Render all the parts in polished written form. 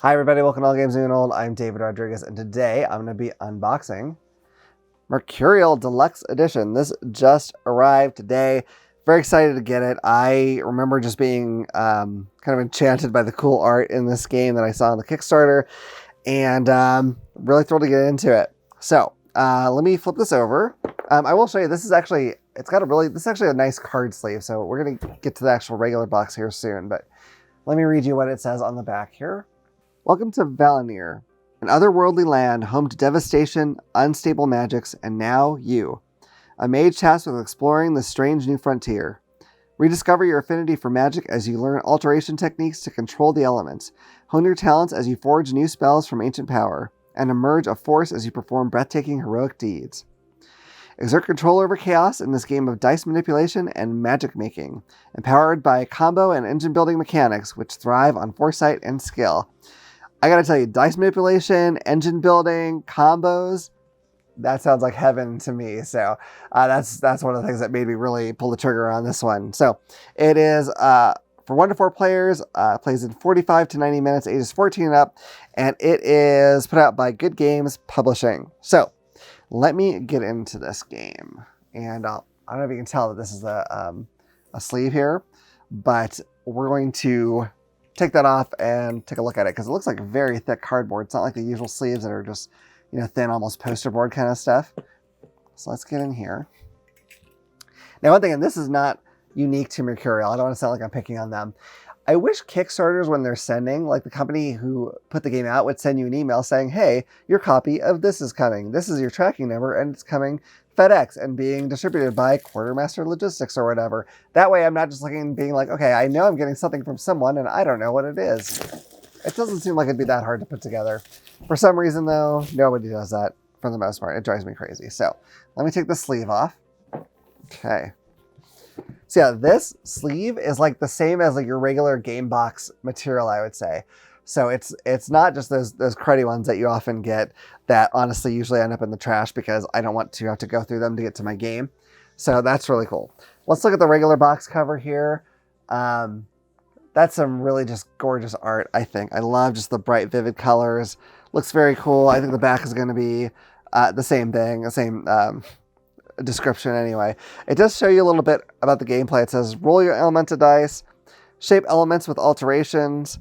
Hi everybody, welcome to All Games New and Old. I'm David Rodriguez, and today I'm going to be unboxing Mercurial Deluxe Edition. This just arrived today. Very excited to get it. I remember just being kind of enchanted by the cool art in this game that I saw on the Kickstarter, and really thrilled to get into it. So let me flip this over. I will show you, this is actually a nice card sleeve, so we're going to get to the actual regular box here soon, but let me read you what it says on the back here. Welcome to Valinir, an otherworldly land home to devastation, unstable magics, and now you. A mage tasked with exploring the strange new frontier. Rediscover your affinity for magic as you learn alteration techniques to control the elements. Hone your talents as you forge new spells from ancient power, and emerge a force as you perform breathtaking heroic deeds. Exert control over chaos in this game of dice manipulation and magic making, empowered by combo and engine building mechanics which thrive on foresight and skill. I gotta tell you, dice manipulation, engine building, combos, that sounds like heaven to me. So that's one of the things that made me really pull the trigger on this one. So it is for 1 to 4 players, plays in 45 to 90 minutes, ages 14 and up, and it is put out by Good Games Publishing. So let me get into this game. And I don't know if you can tell that this is a sleeve here, but we're going to take that off and take a look at it because it looks like very thick cardboard. It's not like the usual sleeves that are just, you know, thin, almost poster board kind of stuff. So let's get in here. Now, one thing, and this is not unique to Mercurial. I don't want to sound like I'm picking on them. I wish Kickstarters, when they're sending, like the company who put the game out would send you an email saying, hey, your copy of this is coming. This is your tracking number, and it's coming FedEx and being distributed by Quartermaster Logistics or whatever. That way I'm not just looking and being like, okay, I know I'm getting something from someone and I don't know what it is. It doesn't seem like it'd be that hard to put together. For some reason though, nobody does that for the most part. It drives me crazy. So let me take the sleeve off. Okay. So yeah, this sleeve is like the same as like your regular game box material, I would say. So it's not just those cruddy ones that you often get that honestly usually end up in the trash because I don't want to have to go through them to get to my game. So that's really cool. Let's look at the regular box cover here. That's some really just gorgeous art, I think. I love just the bright, vivid colors. Looks very cool. I think the back is going to be the same thing, the same description anyway. It does show you a little bit about the gameplay. It says, roll your elemental dice, shape elements with alterations,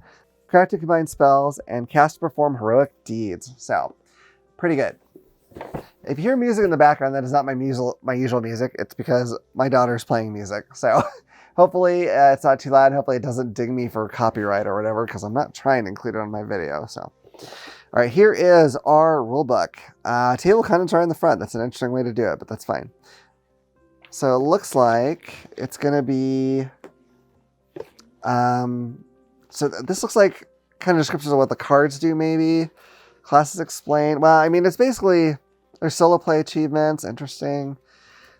craft to combine spells, and cast to perform heroic deeds. So, pretty good. If you hear music in the background, that is not my usual music. It's because my daughter's playing music. So, hopefully it's not too loud. Hopefully it doesn't ding me for copyright or whatever, because I'm not trying to include it on my video. So, all right, here is our rulebook. Table of contents right in the front. That's an interesting way to do it, but that's fine. So, it looks like it's going to be... So this looks like kind of descriptions of what the cards do, maybe. Classes explained. Well, I mean, it's basically, there's solo play achievements. Interesting.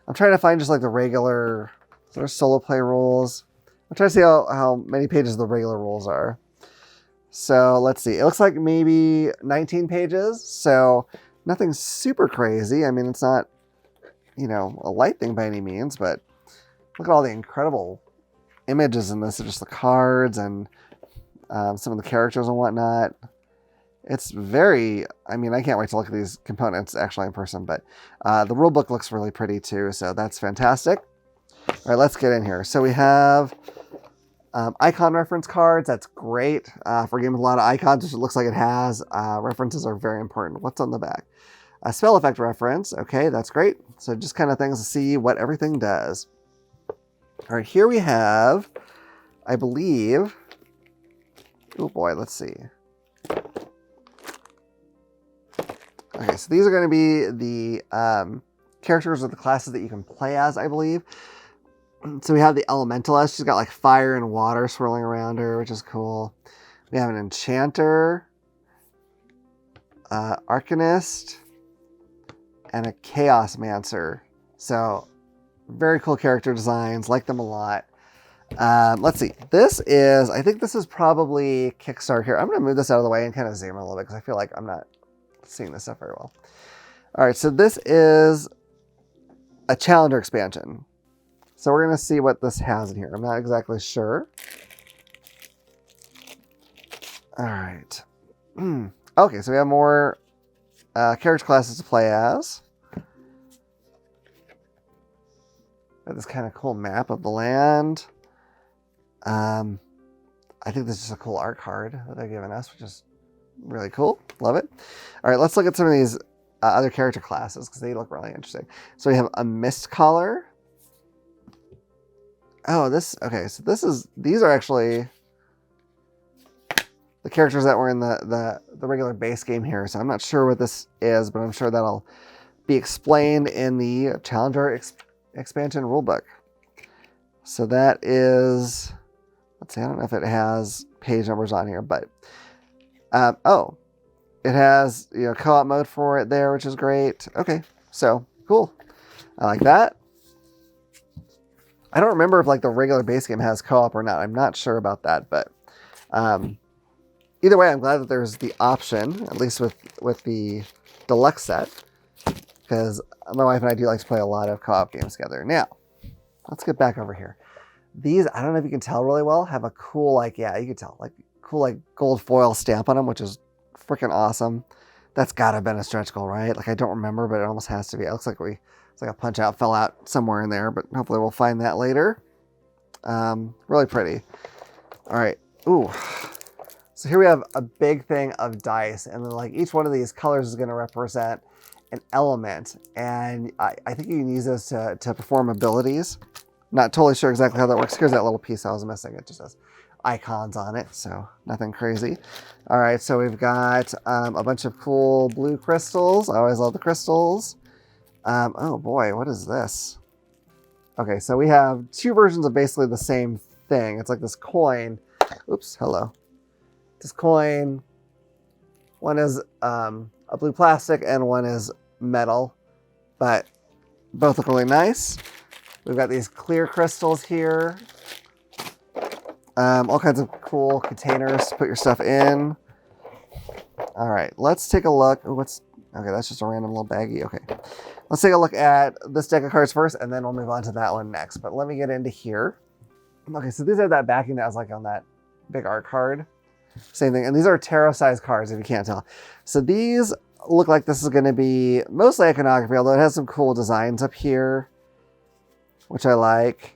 I'm trying to find just like the regular, so there's solo play rules. I'm trying to see how many pages the regular rules are. So let's see. It looks like maybe 19 pages. So nothing super crazy. I mean, it's not, you know, a light thing by any means, but look at all the incredible images in this. Just the cards and some of the characters and whatnot. It's very, I mean, I can't wait to look at these components actually in person, but the rule book looks really pretty too, so that's fantastic. All right, let's get in here. So we have icon reference cards. That's great for a game with a lot of icons, which it looks like it has. References are very important. What's on the back? A spell effect reference. Okay, that's great. So just kind of things to see what everything does. All right, here we have, I believe, oh boy, let's see. Okay, so these are going to be the characters or the classes that you can play as, I believe. So we have the Elementalist. She's got like fire and water swirling around her, which is cool. We have an Enchanter, Arcanist, and a Chaos Mancer. So very cool character designs. Like them a lot. Let's see. This is, I think this is probably Kickstarter here. I'm going to move this out of the way and kind of zoom a little bit because I feel like I'm not seeing this stuff very well. All right, so this is a Challenger expansion. So we're going to see what this has in here. I'm not exactly sure. All right. Okay, so we have more character classes to play as. Got this kind of cool map of the land. I think this is a cool art card that they're giving us, which is really cool. Love it. All right, let's look at some of these other character classes because they look really interesting. So we have a Mist Caller. Oh, okay, so these are actually the characters that were in the regular base game here. So I'm not sure what this is, but I'm sure that'll be explained in the Challenger expansion rulebook. So that is, let's see, I don't know if it has page numbers on here, but oh, it has, you know, co-op mode for it there, which is great. Okay, so cool. I like that. I don't remember if like the regular base game has co-op or not. I'm not sure about that, but either way, I'm glad that there's the option, at least with the deluxe set, because my wife and I do like to play a lot of co-op games together. Now, let's get back over here. These, I don't know if you can tell really well, have a cool, like, yeah, you can tell, like, cool, like, gold foil stamp on them, which is freaking awesome. That's gotta have been a stretch goal, right? Like, I don't remember, but it almost has to be. It looks like it's like a punch out fell out somewhere in there, but hopefully we'll find that later. Really pretty. All right. Ooh. So here we have a big thing of dice, and then like each one of these colors is going to represent an element, and I think you can use those to perform abilities. Not totally sure exactly how that works. Here's that little piece I was missing. It just has icons on it, so nothing crazy. All right, so we've got a bunch of cool blue crystals. I always love the crystals. Oh boy, what is this? Okay, so we have two versions of basically the same thing. It's like this coin. Oops, hello. This coin, one is a blue plastic and one is metal, but both look really nice. We've got these clear crystals here. All kinds of cool containers to put your stuff in. All right, let's take a look. Ooh, okay, that's just a random little baggie. Okay, let's take a look at this deck of cards first, and then we'll move on to that one next. But let me get into here. Okay, so these are that backing that was like on that big art card. Same thing, and these are tarot-sized cards, if you can't tell. So these look like this is going to be mostly iconography, although it has some cool designs up here, which I like.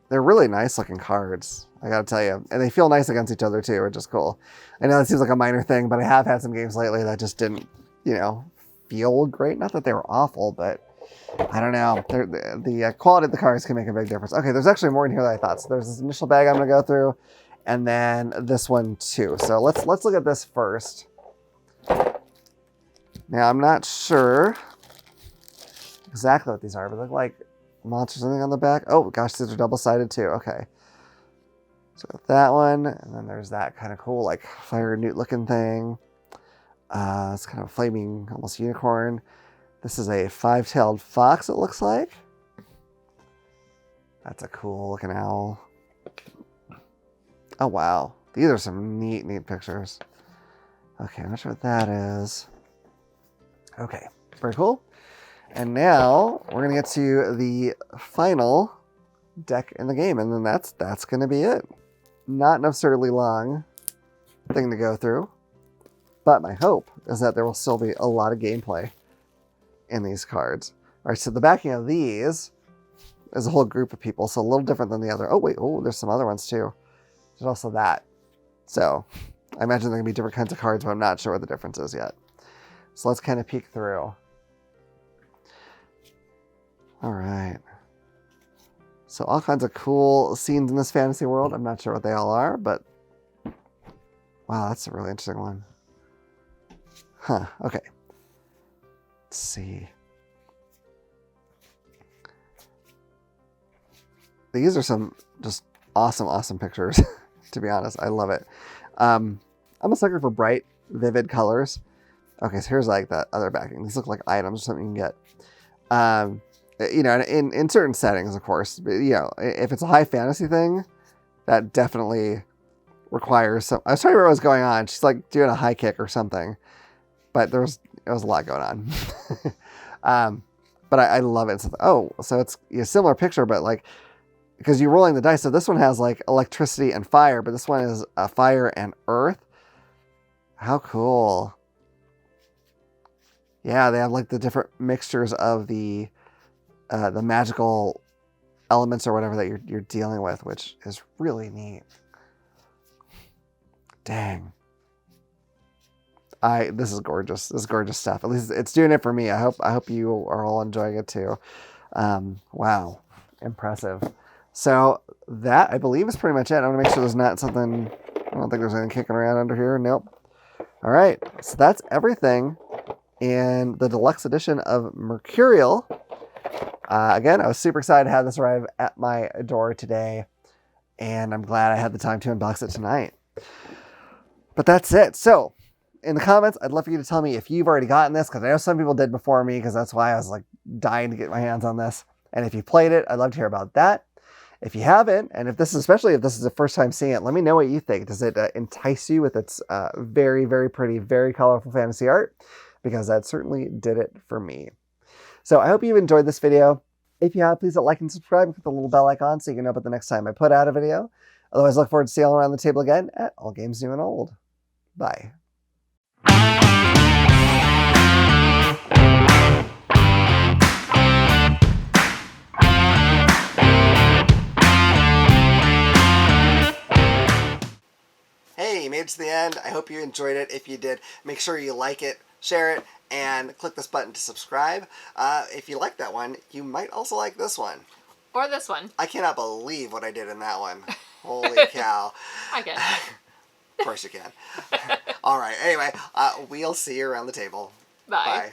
They're really nice-looking cards, I gotta tell you. And they feel nice against each other, too, which is cool. I know it seems like a minor thing, but I have had some games lately that just didn't, you know, feel great. Not that they were awful, but I don't know. The quality of the cards can make a big difference. Okay, there's actually more in here than I thought. So there's this initial bag I'm going to go through, and then this one too. So let's look at this first. Now, I'm not sure exactly what these are, but they look like monsters or something on the back. Oh, gosh, these are double-sided too. Okay. So that one, and then there's that kind of cool, like, fire newt-looking thing. It's kind of a flaming, almost unicorn. This is a five-tailed fox, it looks like. That's a cool looking owl. Oh, wow. These are some neat pictures. Okay, I'm not sure what that is. Okay, very cool. And now we're going to get to the final deck in the game, and then that's going to be it. Not an absurdly long thing to go through, but my hope is that there will still be a lot of gameplay in these cards. All right, so the backing of these is a whole group of people, so a little different than the other. Oh, wait, oh, there's some other ones too. There's also that. So I imagine there can be different kinds of cards, but I'm not sure what the difference is yet. So let's kind of peek through. All right. So all kinds of cool scenes in this fantasy world. I'm not sure what they all are, but wow, that's a really interesting one. Huh, okay. Let's see. These are some just awesome pictures, to be honest. I love it. I'm a sucker for bright, vivid colors. Okay, so here's like that other backing. These look like items or something you can get. You know, in certain settings, of course. But, you know, if it's a high fantasy thing, that definitely requires some... I was trying to remember what was going on. She's like doing a high kick or something. But there was a lot going on. But I love it. Oh, so it's a similar picture, but like because you're rolling the dice. So this one has like electricity and fire, but this one is fire and earth. How cool. Yeah, they have like the different mixtures of the magical elements or whatever that you're dealing with, which is really neat. Dang. This is gorgeous. This is gorgeous stuff. At least it's doing it for me. I hope you are all enjoying it too. Wow. Impressive. So that, I believe, is pretty much it. I want to make sure there's not something, I don't think there's anything kicking around under here. Nope. All right. So that's everything in the deluxe edition of Mercurial. Again, I was super excited to have this arrive at my door today, and I'm glad I had the time to unbox it tonight. But that's it. So in the comments, I'd love for you to tell me if you've already gotten this, because I know some people did before me, because that's why I was like dying to get my hands on this. And if you played it, I'd love to hear about that. If you haven't, and especially if this is the first time seeing it, let me know what you think. Does it entice you with its very, very pretty, very colorful fantasy art? Because that certainly did it for me. So I hope you've enjoyed this video. If you have, please hit like and subscribe and click the little bell icon so you can know about the next time I put out a video. Otherwise, look forward to seeing you all around the table again at All Games New and Old. Bye. Hey, you made it to the end. I hope you enjoyed it. If you did, make sure you like it, share it, and click this button to subscribe. If you like that one, you might also like this one. Or this one. I cannot believe what I did in that one. Holy cow. I can. Of course you can. All right. Anyway, we'll see you around the table. Bye. Bye.